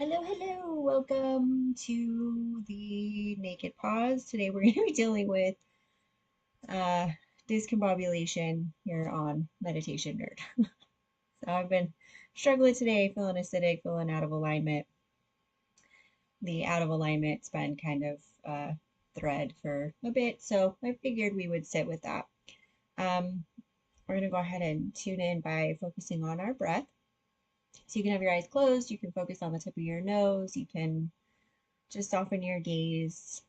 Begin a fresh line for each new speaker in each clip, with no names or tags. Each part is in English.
Hello, hello. Welcome to the Naked Pause. Today we're going to be dealing with uh, discombobulation here on Meditation Nerd. So I've been struggling today, feeling acidic, feeling out of alignment. The out of alignment's been kind of thread for a bit, so I figured we would sit with that. Um, we're going to go ahead and tune in by focusing on our breath. So you can have your eyes closed, you can focus on the tip of your nose, you can just soften your gaze.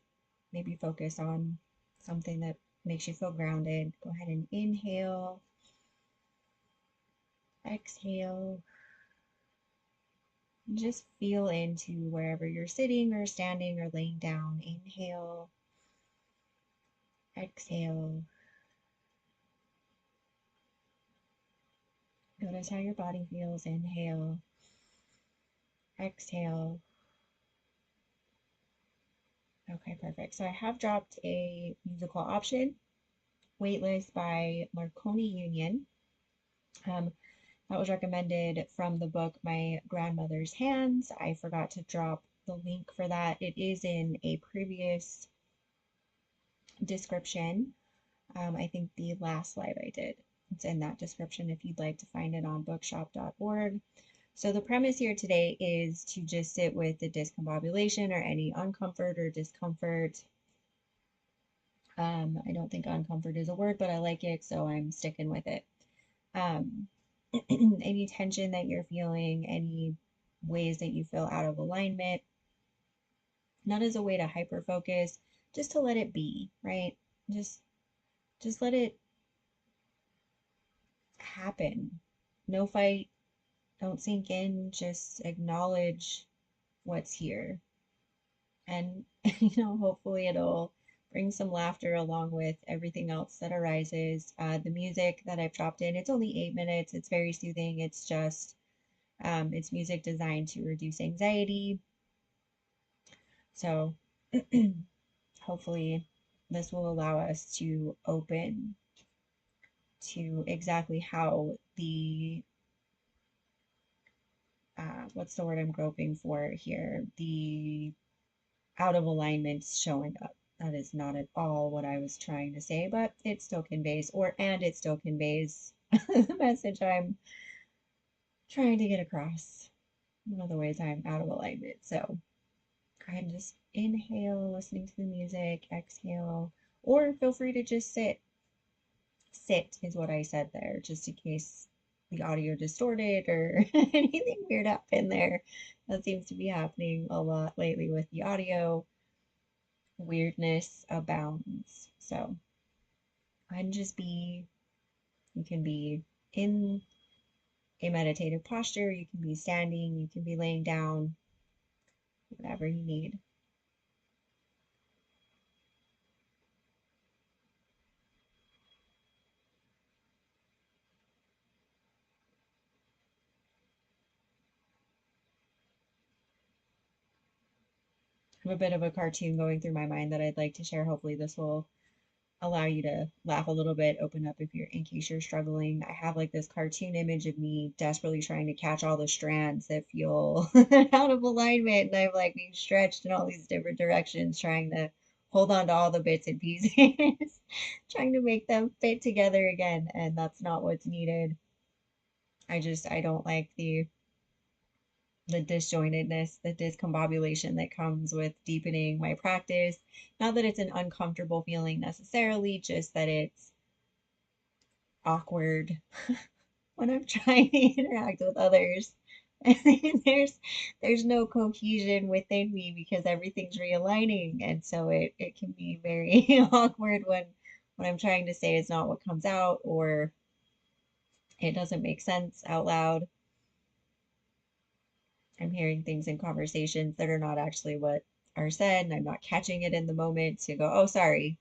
Maybe focus on something that makes you feel grounded. Go ahead and inhale, exhale, and just feel into wherever you're sitting or standing or laying down. Inhale, exhale. Notice how your body feels. Inhale, exhale. Okay, perfect. So I have dropped a musical option, Weightless by Marconi Union. Um, That was recommended from the book My Grandmother's Hands. I forgot to drop the link for that. It is in a previous description. I think the last live I did. It's in that description if you'd like to find it on bookshop.org. So the premise here today is to just sit with the discombobulation or any uncomfort or discomfort. I don't think uncomfort is a word, but I like it, so I'm sticking with it. Um, any tension that you're feeling, any ways that you feel out of alignment, not as a way to hyper focus, just to let it be, right? Just just let it happen. No fight, don't sink in, just acknowledge what's here. And hopefully it'll bring some laughter along with everything else that arises. The music that I've dropped in, it's only 8 minutes. It's very soothing. It's just it's music designed to reduce anxiety. So hopefully this will allow us to open to exactly how the what's the word I'm groping for here? The out of alignment's showing up. That is not at all what I was trying to say, but it still conveys, it still conveys the message I'm trying to get across. One of the ways I'm out of alignment. So go ahead and just inhale, listening to the music, exhale, or feel free to just sit. Sit is what I said there, just in case the audio distorted or anything weird happened there. That seems to be happening a lot lately with the audio. Weirdness abounds. So go ahead and just be, you can be in a meditative posture, you can be standing, you can be laying down, whatever you need. I have a bit of a cartoon going through my mind that I'd like to share. Hopefully, this will allow you to laugh a little bit, open up if you're in case you're struggling. I have like this cartoon image of me desperately trying to catch all the strands that feel out of alignment, and I'm like being stretched in all these different directions, trying to hold on to all the bits and pieces, trying to make them fit together again, and that's not what's needed. I don't like the disjointedness, the discombobulation that comes with deepening my practice. Not that it's an uncomfortable feeling necessarily, just that it's awkward when I'm trying to interact with others. And there's no cohesion within me because everything's realigning. And so it can be very awkward when what I'm trying to say is not what comes out or it doesn't make sense out loud. I'm hearing things in conversations that are not actually what are said, and I'm not catching it in the moment to go, oh, sorry,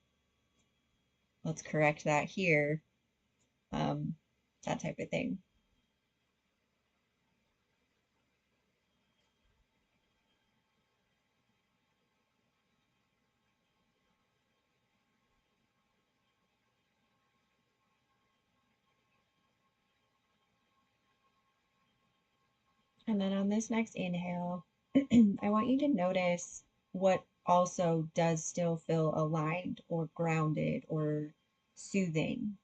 let's correct that here. Um, that type of thing. And then on this next inhale, I want you to notice what also does still feel aligned or grounded or soothing.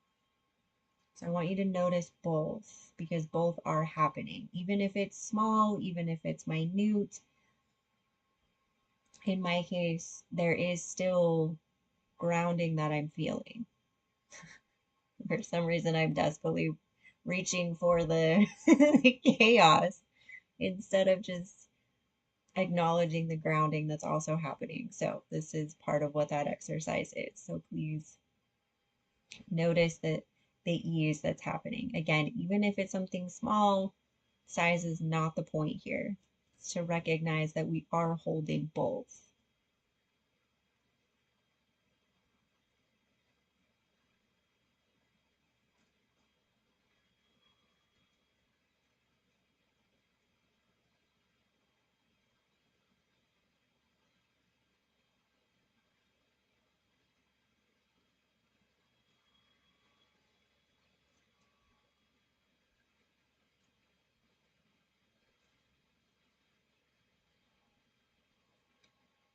So I want you to notice both because both are happening. Even if it's small, even if it's minute, in my case, there is still grounding that I'm feeling. For some reason, I'm desperately reaching for the, the chaos instead of just acknowledging the grounding that's also happening. So this is part of what that exercise is. So please notice that the ease that's happening. Again, even if it's something small, size is not the point here. It's to recognize that we are holding both.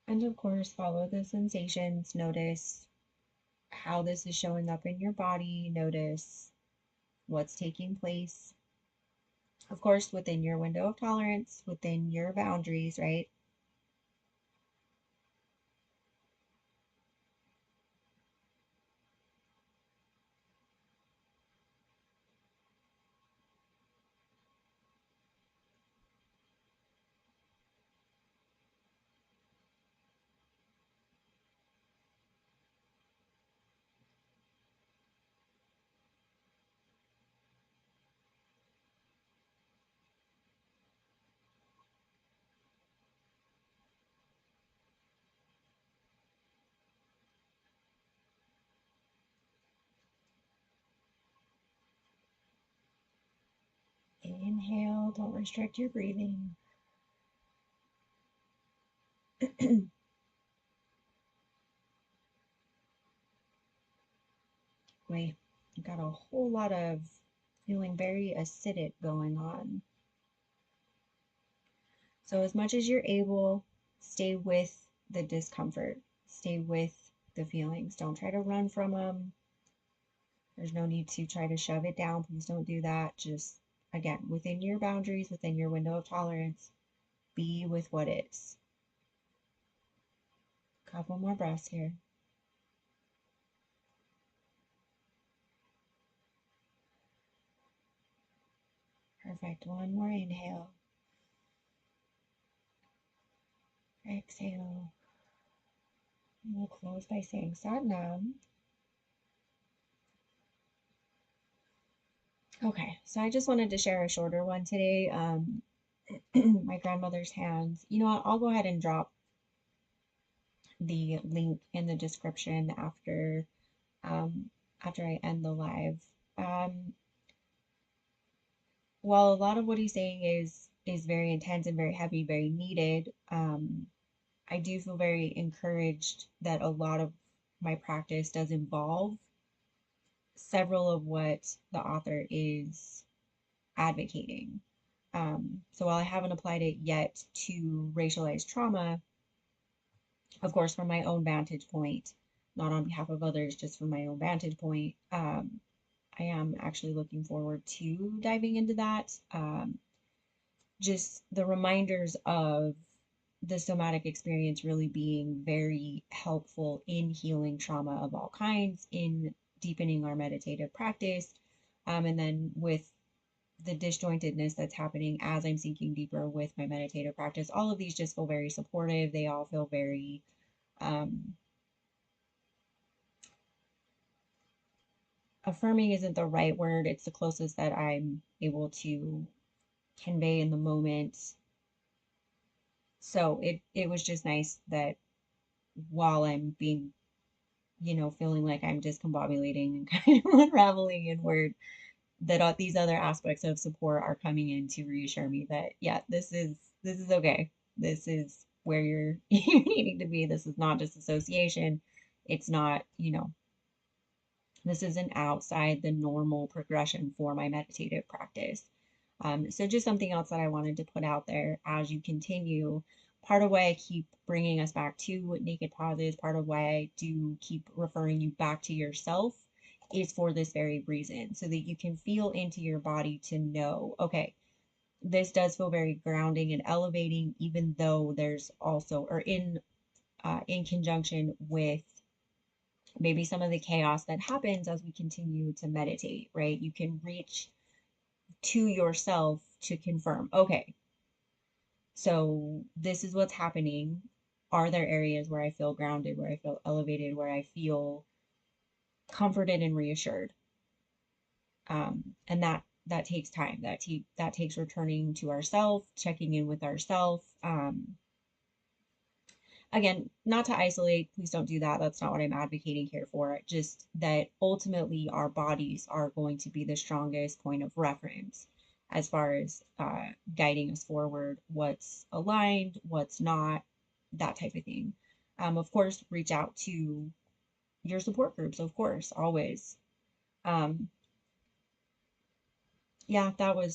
And of course, follow the sensations. Notice how this is showing up in your body. Notice what's taking place. Of course, within your window of tolerance, within your boundaries, right? Inhale, don't restrict your breathing. Wait, you got a whole lot of feeling very acidic going on. So as much as you're able, stay with the discomfort, stay with the feelings. Don't try to run from them. There's no need to try to shove it down. Please don't do that. Just, again, within your boundaries, within your window of tolerance, be with what is. Couple more breaths here. Perfect. One more inhale. Exhale. And we'll close by saying Satnam. Okay, so I just wanted to share a shorter one today. My grandmother's hands. You know what? I'll go ahead and drop the link in the description um, after I end the live. Um, while a lot of what he's saying is very intense and very heavy, very needed, I do feel very encouraged that a lot of my practice does involve several of what the author is advocating. So while I haven't applied it yet to racialized trauma, of course, from my own vantage point, not on behalf of others, just from my own vantage point, I am actually looking forward to diving into that. Just the reminders of the somatic experience really being very helpful in healing trauma of all kinds, in deepening our meditative practice, and then with the disjointedness that's happening as I'm sinking deeper with my meditative practice. All of these just feel very supportive. They all feel very um, affirming isn't the right word. It's the closest that I'm able to convey in the moment. So it was just nice that while I'm being, feeling like I'm discombobulating and kind of unraveling inward, that these other aspects of support are coming in to reassure me that yeah, this is okay. This is where you're needing to be. This is not just association. It's not, this isn't outside the normal progression for my meditative practice. So just something else that I wanted to put out there as you continue. Part of why I keep bringing us back to naked pauses, part of why I do keep referring you back to yourself is for this very reason, so that you can feel into your body to know, okay, this does feel very grounding and elevating, even though there's also, or in conjunction with maybe some of the chaos that happens as we continue to meditate, right? You can reach to yourself to confirm, okay, so this is what's happening. Are there areas where I feel grounded, where I feel elevated, where I feel comforted and reassured? And that takes time. That takes returning to ourself, checking in with ourself. Again, not to isolate, please don't do that. That's not what I'm advocating here for. Just that ultimately our bodies are going to be the strongest point of reference as far as guiding us forward, what's aligned, what's not, that type of thing. Of course, reach out to your support groups, of course, always. Um, yeah, I feel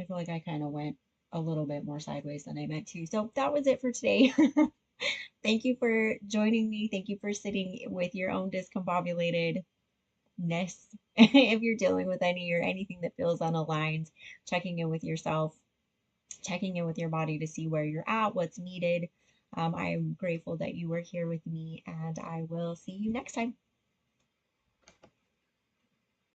like I kind of went a little bit more sideways than I meant to. So that was it for today. Thank you for joining me. Thank you for sitting with your own discombobulatedness. If you're dealing with any or anything that feels unaligned, checking in with yourself, checking in with your body to see where you're at, what's needed. I am grateful that you were here with me, and I will see you next time.